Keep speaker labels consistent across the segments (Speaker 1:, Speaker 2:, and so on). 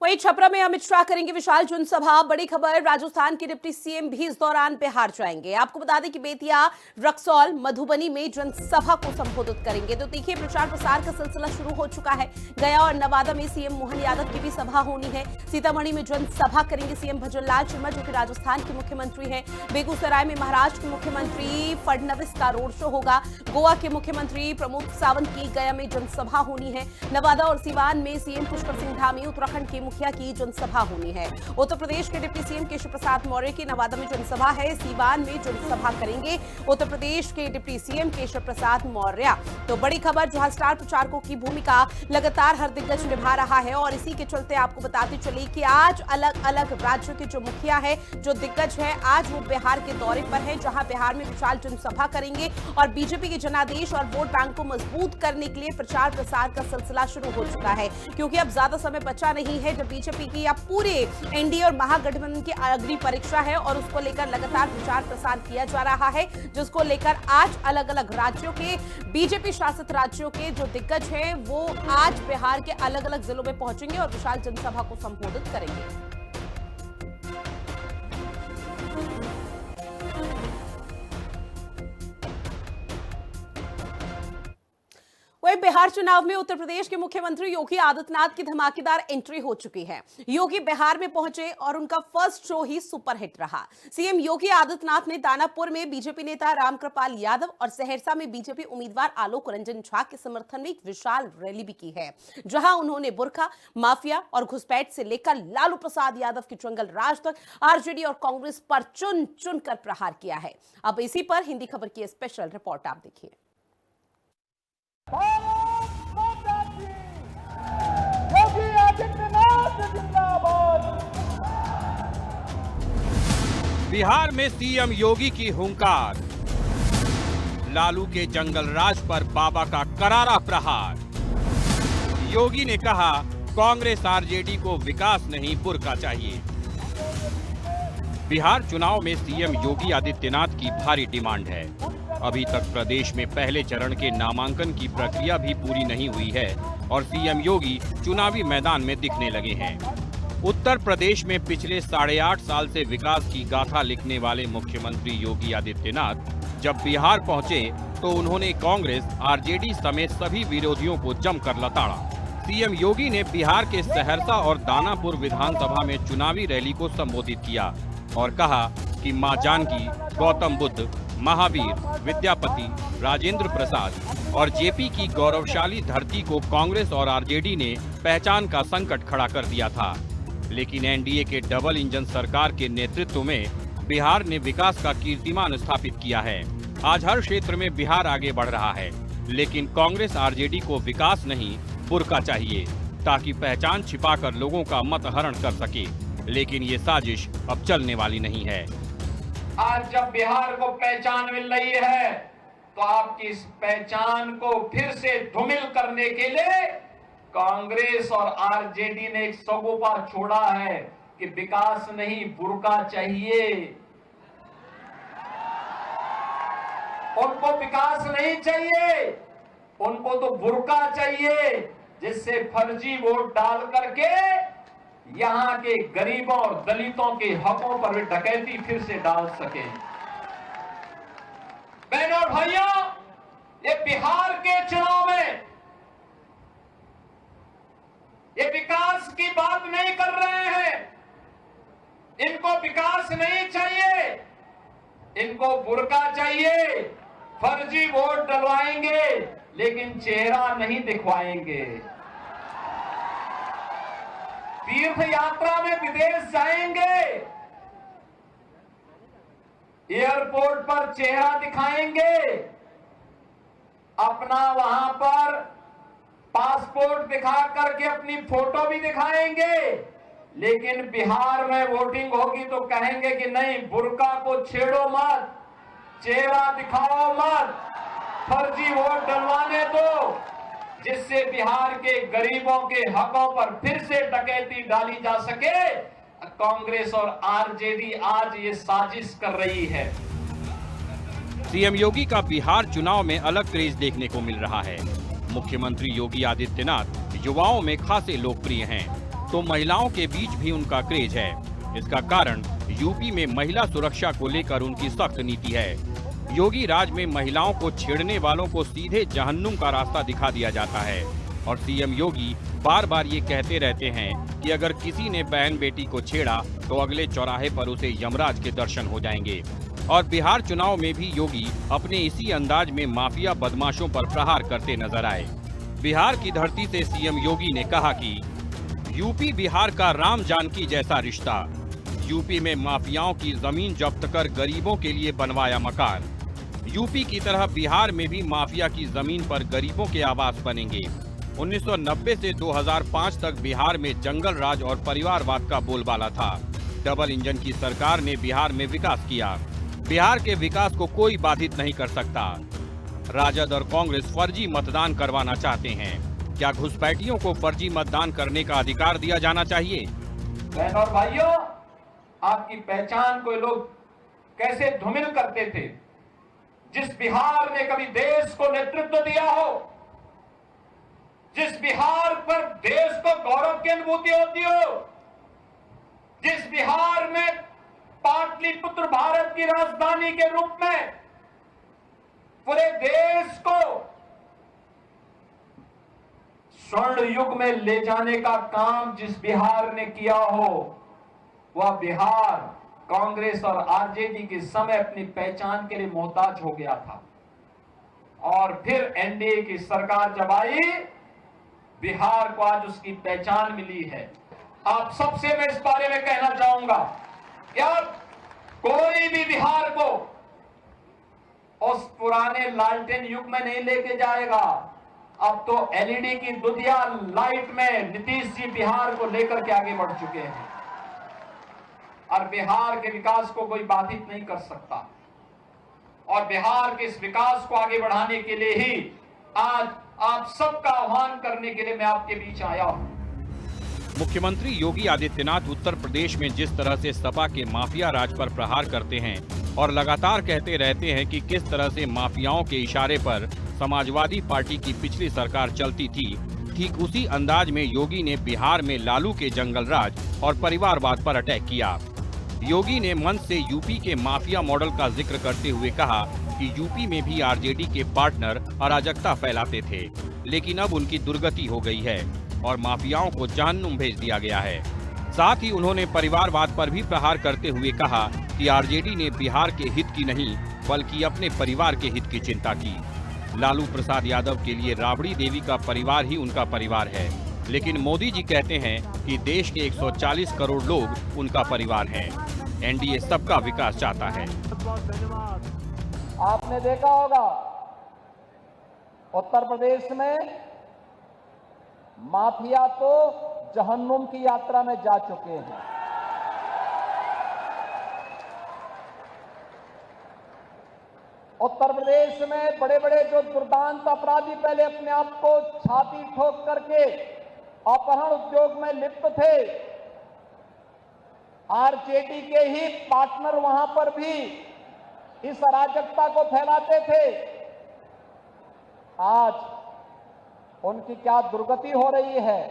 Speaker 1: वहीं छपरा में अमित शाह करेंगे विशाल जनसभा। बड़ी खबर, राजस्थान के डिप्टी सीएम भी इस दौरान बिहार जाएंगे। आपको बता दें कि बेतिया, रक्सौल, मधुबनी में जनसभा को संबोधित करेंगे। तो देखिए, प्रचार प्रसार का सिलसिला शुरू हो चुका है। गया और नवादा में सीएम मोहन यादव की भी सभा होनी है। सीतामढ़ी में जनसभा करेंगे सीएम भजनलाल शर्मा, जो कि राजस्थान के मुख्यमंत्री हैं। बेगूसराय में महाराष्ट्र के मुख्यमंत्री फडणवीस का रोड शो होगा। गोवा के मुख्यमंत्री प्रमोद सावंत की गया में जनसभा होनी है। नवादा और सीवान में सीएम पुष्कर सिंह धामी, उत्तराखंड के मुखिया की जनसभा होनी है। उत्तर प्रदेश के डिप्टी सीएम केशव प्रसाद मौर्य की नवादा में जनसभा है। सीवान में जनसभा करेंगे उत्तर प्रदेश के डिप्टी सीएम केशव प्रसाद मौर्य। तो बड़ी खबर, जहां स्टार प्रचारकों की भूमिका लगातार हर दिग्गज निभा रहा है और इसी के चलते आपको बताते चले कि आज अलग अलग राज्यों के जो मुखिया है, जो दिग्गज है, आज वो बिहार के दौरे पर है, जहां बिहार में विशाल जनसभा करेंगे और बीजेपी के जनादेश और वोट बैंक को मजबूत करने के लिए प्रचार प्रसार का सिलसिला शुरू हो चुका है। क्योंकि अब ज्यादा समय बचा नहीं है जब बीजेपी की या पूरे एनडीए और महागठबंधन की अग्नि परीक्षा है और उसको लेकर लगातार प्रचार प्रसार किया जा रहा है, जिसको लेकर आज अलग अलग राज्यों के, बीजेपी शासित राज्यों के जो दिग्गज हैं वो आज बिहार के अलग अलग जिलों में पहुंचेंगे और विशाल जनसभा को संबोधित करेंगे। वहीं बिहार चुनाव में उत्तर प्रदेश के मुख्यमंत्री योगी आदित्यनाथ की धमाकेदार एंट्री हो चुकी है। योगी बिहार में पहुंचे और उनका फर्स्ट शो ही सुपरहिट रहा। सीएम योगी आदित्यनाथ ने दानापुर में बीजेपी नेता रामकृपाल यादव और सहरसा में बीजेपी उम्मीदवार आलोक रंजन झा के समर्थन में एक विशाल रैली भी की है, जहां उन्होंने बुर्का माफिया और घुसपैठ से लेकर लालू प्रसाद यादव के जंगल राज तक आरजेडी और कांग्रेस पर चुन चुन कर प्रहार किया है। अब इसी पर हिंदी खबर की स्पेशल रिपोर्ट आप देखिए।
Speaker 2: योगी आदित्यनाथ जिंदाबाद।
Speaker 3: बिहार में सीएम योगी की हुंकार, लालू के जंगल राज पर बाबा का करारा प्रहार। योगी ने कहा, कांग्रेस आरजेडी को विकास नहीं बुर्का चाहिए। बिहार चुनाव में सीएम योगी आदित्यनाथ की भारी डिमांड है। अभी तक प्रदेश में पहले चरण के नामांकन की प्रक्रिया भी पूरी नहीं हुई है और सीएम योगी चुनावी मैदान में दिखने लगे हैं। उत्तर प्रदेश में पिछले 8.5 साल से विकास की गाथा लिखने वाले मुख्यमंत्री योगी आदित्यनाथ जब बिहार पहुंचे तो उन्होंने कांग्रेस, आरजेडी समेत सभी विरोधियों को जमकर लताड़ा। सीएम योगी ने बिहार के सहरसा और दानापुर विधानसभा में चुनावी रैली को संबोधित किया और कहा कि मां जानकी, गौतम बुद्ध, महावीर, विद्यापति, राजेंद्र प्रसाद और जेपी की गौरवशाली धरती को कांग्रेस और आरजेडी ने पहचान का संकट खड़ा कर दिया था। लेकिन एनडीए के डबल इंजन सरकार के नेतृत्व में बिहार ने विकास का कीर्तिमान स्थापित किया है। आज हर क्षेत्र में बिहार आगे बढ़ रहा है, लेकिन कांग्रेस आरजेडी को विकास नहीं बुर्का चाहिए ताकि पहचान छिपाकर लोगों का मत हरण कर सके। लेकिन ये साजिश अब चलने वाली नहीं है।
Speaker 4: आज जब बिहार को पहचान मिल रही है तो आपकी इस पहचान को फिर से धूमिल करने के लिए कांग्रेस और आरजेडी ने एक सगोपा छोड़ा है कि विकास नहीं बुर्का चाहिए। उनको विकास नहीं चाहिए, उनको तो बुर्का चाहिए, जिससे फर्जी वोट डाल करके यहां के गरीबों और दलितों के हकों पर वे डकैती फिर से डाल सके। बहनों और भाइयों, ये बिहार के चुनाव में ये विकास की बात नहीं कर रहे हैं। इनको विकास नहीं चाहिए, इनको बुर्का चाहिए। फर्जी वोट डलवाएंगे लेकिन चेहरा नहीं दिखवाएंगे। तीर्थ यात्रा में विदेश जाएंगे, एयरपोर्ट पर चेहरा दिखाएंगे, अपना वहां पर पासपोर्ट दिखा करके अपनी फोटो भी दिखाएंगे। लेकिन बिहार में वोटिंग होगी तो कहेंगे कि नहीं, बुर्का को छेड़ो मत, चेहरा दिखाओ मत, फर्जी वोट डलवाने दो, जिससे बिहार के गरीबों के हकों पर फिर से डकैती डाली जा सके। कांग्रेस और आरजेडी आज ये साजिश कर रही है।
Speaker 3: सीएम योगी का बिहार चुनाव में अलग क्रेज देखने को मिल रहा है। मुख्यमंत्री योगी आदित्यनाथ युवाओं में खासे लोकप्रिय हैं। तो महिलाओं के बीच भी उनका क्रेज है। इसका कारण यूपी में महिला सुरक्षा को लेकर उनकी सख्त नीति है। योगी राज में महिलाओं को छेड़ने वालों को सीधे जहन्नुम का रास्ता दिखा दिया जाता है और सीएम योगी बार बार ये कहते रहते हैं कि अगर किसी ने बहन बेटी को छेड़ा तो अगले चौराहे पर उसे यमराज के दर्शन हो जाएंगे। और बिहार चुनाव में भी योगी अपने इसी अंदाज में माफिया बदमाशों पर प्रहार करते नजर आए। बिहार की धरती से सीएम योगी ने कहा कि यूपी बिहार का राम जानकी जैसा रिश्ता, यूपी में माफियाओं की जमीन जब्त कर गरीबों के लिए बनवाया मकान। यूपी की तरह बिहार में भी माफिया की जमीन पर गरीबों के आवास बनेंगे। 1990 से 2005 तक बिहार में जंगल राज और परिवारवाद का बोलबाला था। डबल इंजन की सरकार ने बिहार में विकास किया। बिहार के विकास को कोई बाधित नहीं कर सकता। राजद और कांग्रेस फर्जी मतदान करवाना चाहते हैं। क्या घुसपैठियों को फर्जी मतदान करने का अधिकार दिया जाना चाहिए?
Speaker 4: बहन और भाइयों, आपकी पहचान को लोग कैसे धूमिल करते थे। जिस बिहार ने कभी देश को नेतृत्व दिया हो, जिस बिहार पर देश को गौरव की अनुभूति होती हो, जिस बिहार में पाटलिपुत्र भारत की राजधानी के रूप में पूरे देश को स्वर्ण युग में ले जाने का काम जिस बिहार ने किया हो, वह बिहार कांग्रेस और आरजेडी के समय अपनी पहचान के लिए मोहताज हो गया था। और फिर एनडीए की सरकार जब आई, बिहार को आज उसकी पहचान मिली है। आप सबसे मैं इस बारे में कहना चाहूंगा कि अब कोई भी बिहार को उस पुराने लालटेन युग में नहीं लेके जाएगा। अब तो एलईडी की दुधिया लाइट में नीतीश जी बिहार को लेकर के आगे बढ़ चुके हैं और बिहार के विकास को कोई बाधित नहीं कर सकता। और बिहार के इस विकास को आगे बढ़ाने के लिए ही आज आप सबका आह्वान करने के लिए मैं आपके बीच आया हूं।
Speaker 3: मुख्यमंत्री योगी आदित्यनाथ उत्तर प्रदेश में जिस तरह से सपा के माफिया राज पर प्रहार करते हैं और लगातार कहते रहते हैं कि किस तरह से माफियाओं के इशारे पर समाजवादी पार्टी की पिछली सरकार चलती थी, ठीक उसी अंदाज में योगी ने बिहार में लालू के जंगल राज और परिवारवाद पर अटैक किया। योगी ने मंच से यूपी के माफिया मॉडल का जिक्र करते हुए कहा कि यूपी में भी आरजेडी के पार्टनर अराजकता फैलाते थे, लेकिन अब उनकी दुर्गति हो गई है और माफियाओं को जहन्नुम भेज दिया गया है। साथ ही उन्होंने परिवारवाद पर भी प्रहार करते हुए कहा कि आरजेडी ने बिहार के हित की नहीं बल्कि अपने परिवार के हित की चिंता की। लालू प्रसाद यादव के लिए राबड़ी देवी का परिवार ही उनका परिवार है, लेकिन मोदी जी कहते हैं कि देश के 140 करोड़ लोग उनका परिवार हैं। एनडीए सबका विकास चाहता है।
Speaker 2: आपने देखा होगा उत्तर प्रदेश में माफिया तो जहन्नुम की यात्रा में जा चुके हैं। उत्तर प्रदेश में बड़े बड़े जो दुर्दांत अपराधी पहले अपने आप को छाती ठोक करके अपहरण उद्योग में लिप्त थे, आरजेडी के ही पार्टनर वहां पर भी इस अराजकता को फैलाते थे। आज उनकी क्या दुर्गति हो रही है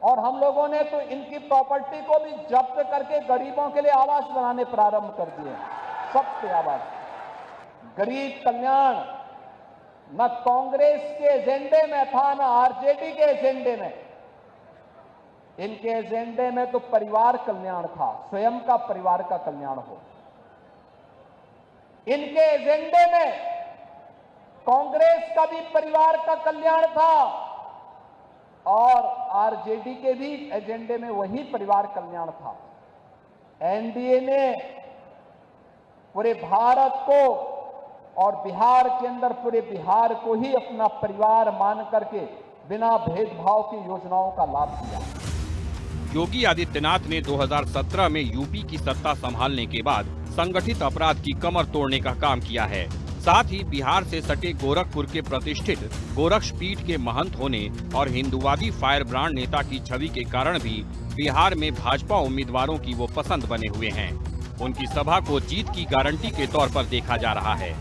Speaker 2: और हम लोगों ने तो इनकी प्रॉपर्टी को भी जब्त करके गरीबों के लिए आवास बनाने प्रारंभ कर दिए। सबसे आवास, गरीब कल्याण न कांग्रेस के एजेंडे में था न आरजेडी के एजेंडे में। इनके एजेंडे में तो परिवार कल्याण था, स्वयं का परिवार का कल्याण हो। इनके एजेंडे में कांग्रेस का भी परिवार का कल्याण था और आरजेडी के भी एजेंडे में वही परिवार कल्याण था। एनडीए ने पूरे भारत को और बिहार के अंदर पूरे बिहार को ही अपना परिवार मान करके बिना भेदभाव की योजनाओं का लाभ दिया।
Speaker 3: योगी आदित्यनाथ ने 2017 में यूपी की सत्ता संभालने के बाद संगठित अपराध की कमर तोड़ने का काम किया है। साथ ही बिहार से सटे गोरखपुर के प्रतिष्ठित गोरक्षपीठ के महंत होने और हिंदूवादी फायर ब्रांड नेता की छवि के कारण भी बिहार में भाजपा उम्मीदवारों की वो पसंद बने हुए हैं। उनकी सभा को जीत की गारंटी के तौर पर देखा जा रहा है।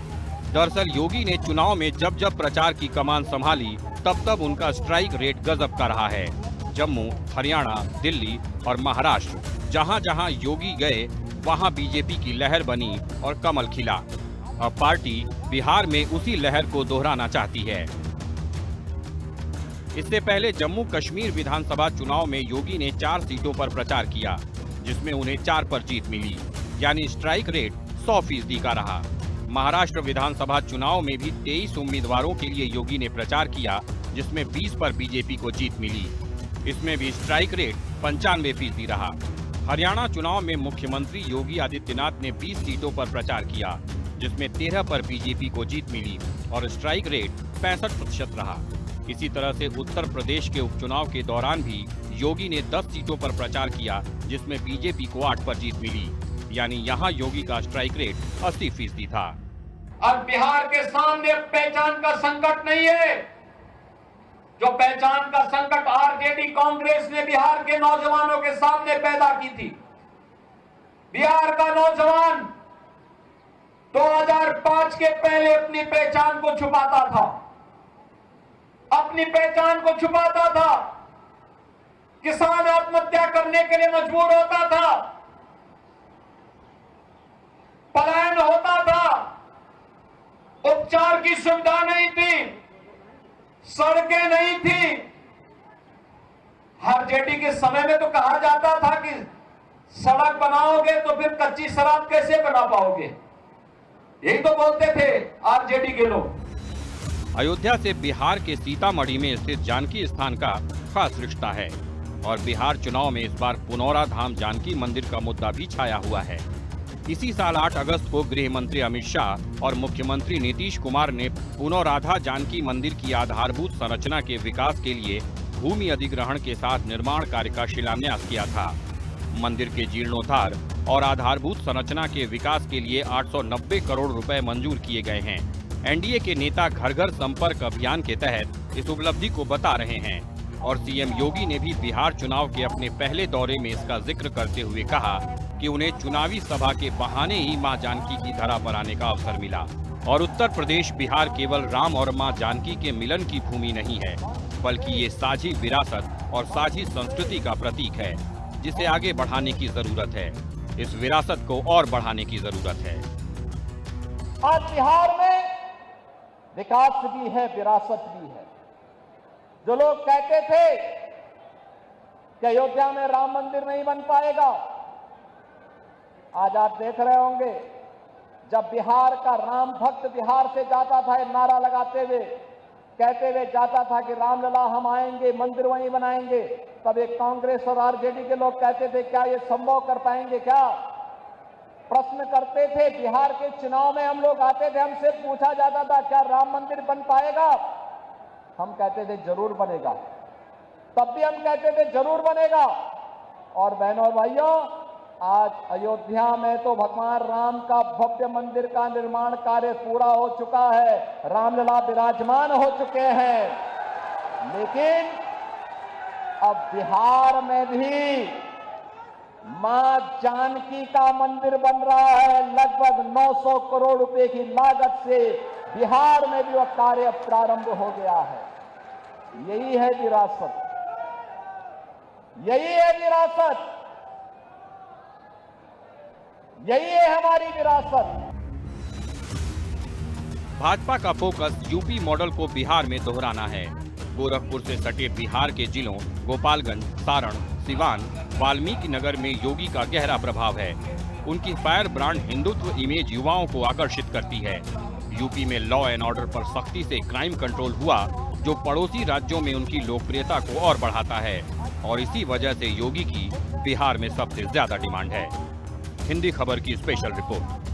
Speaker 3: दरअसल योगी ने चुनाव में जब जब प्रचार की कमान संभाली तब तब उनका स्ट्राइक रेट गजब का रहा है। जम्मू, हरियाणा, दिल्ली और महाराष्ट्र, जहां जहां योगी गए वहां बीजेपी की लहर बनी और कमल खिला। अब पार्टी बिहार में उसी लहर को दोहराना चाहती है। इससे पहले जम्मू कश्मीर विधानसभा चुनाव में योगी ने 4 सीटों पर प्रचार किया, जिसमें उन्हें 4 पर जीत मिली, यानी स्ट्राइक रेट 100% का रहा। महाराष्ट्र विधानसभा चुनाव में भी 23 उम्मीदवारों के लिए योगी ने प्रचार किया, जिसमें 20 पर बीजेपी को जीत मिली। इसमें भी स्ट्राइक रेट 95% रहा। हरियाणा चुनाव में मुख्यमंत्री योगी आदित्यनाथ ने 20 सीटों पर प्रचार किया, जिसमें 13 पर बीजेपी को जीत मिली और स्ट्राइक रेट 65% रहा। इसी तरह से उत्तर प्रदेश के उपचुनाव के दौरान भी योगी ने 10 सीटों पर प्रचार किया, जिसमें बीजेपी को 8 पर जीत मिली, यानी यहां योगी का स्ट्राइक रेट 80% था।
Speaker 4: अब बिहार के सामने पहचान का संकट नहीं है। जो पहचान का संकट आरजेडी कांग्रेस ने बिहार के नौजवानों के सामने पैदा की थी। बिहार का नौजवान 2005 के पहले अपनी पहचान को छुपाता था, अपनी पहचान को छुपाता था। किसान आत्महत्या करने के लिए मजबूर होता था, पलायन होता था, उपचार की सुविधा नहीं थी, सड़कें नहीं थी। आरजेडी के समय में तो कहा जाता था कि सड़क बनाओगे तो फिर कच्ची शराब कैसे बना पाओगे, यही तो बोलते थे आरजेडी के लोग।
Speaker 3: अयोध्या से बिहार के सीतामढ़ी में स्थित जानकी स्थान का खास रिश्ता है और बिहार चुनाव में इस बार पुनौरा धाम जानकी मंदिर का मुद्दा भी छाया हुआ है। इसी साल 8 अगस्त को गृह मंत्री अमित शाह और मुख्यमंत्री नीतीश कुमार ने पुनौराधा जानकी मंदिर की आधारभूत संरचना के विकास के लिए भूमि अधिग्रहण के साथ निर्माण कार्य का शिलान्यास किया था। मंदिर के जीर्णोद्धार और आधारभूत संरचना के विकास के लिए 890 करोड़ रुपए मंजूर किए गए हैं। एनडीए के नेता घर घर संपर्क अभियान के तहत इस उपलब्धि को बता रहे हैं और सीएम योगी ने भी बिहार चुनाव के अपने पहले दौरे में इसका जिक्र करते हुए कहा कि उन्हें चुनावी सभा के बहाने ही मां जानकी की धरा पर आने का अवसर मिला और उत्तर प्रदेश बिहार केवल राम और मां जानकी के मिलन की भूमि नहीं है, बल्कि ये साझी विरासत और साझी संस्कृति का प्रतीक है, जिसे आगे बढ़ाने की जरूरत है। इस विरासत को और बढ़ाने की जरूरत है।
Speaker 2: आज बिहार में विकास भी है, विरासत भी है। जो लोग कहते थे कि अयोध्या में राम मंदिर नहीं बन पाएगा, आज आप देख रहे होंगे जब बिहार का राम भक्त बिहार से जाता था नारा लगाते हुए, कहते हुए जाता था कि रामलला हम आएंगे, मंदिर वहीं बनाएंगे, तब एक कांग्रेस और आरजेडी के लोग कहते थे क्या ये संभव कर पाएंगे क्या। प्रश्न करते थे। बिहार के चुनाव में हम लोग आते थे, हमसे पूछा जाता था क्या राम मंदिर बन पाएगा, हम कहते थे जरूर बनेगा। तब भी हम कहते थे जरूर बनेगा। और बहनों और भाइयों, आज अयोध्या में तो भगवान राम का भव्य मंदिर का निर्माण कार्य पूरा हो चुका है, रामलला विराजमान हो चुके हैं। लेकिन अब बिहार में भी मां जानकी का मंदिर बन रहा है। लगभग 900 करोड़ रुपए की लागत से बिहार में भी वह कार्य प्रारंभ हो गया है। यही है विरासत, यही है विरासत, यही है हमारी विरासत।
Speaker 3: भाजपा का फोकस यूपी मॉडल को बिहार में दोहराना है। गोरखपुर से सटे बिहार के जिलों गोपालगंज, सारण, सिवान, वाल्मीकि नगर में योगी का गहरा प्रभाव है। उनकी फायर ब्रांड हिंदुत्व इमेज युवाओं को आकर्षित करती है। यूपी में लॉ एंड ऑर्डर पर सख्ती से क्राइम कंट्रोल हुआ, जो पड़ोसी राज्यों में उनकी लोकप्रियता को और बढ़ाता है और इसी वजह से योगी की बिहार में सबसे ज्यादा डिमांड है। हिंदी खबर की स्पेशल रिपोर्ट।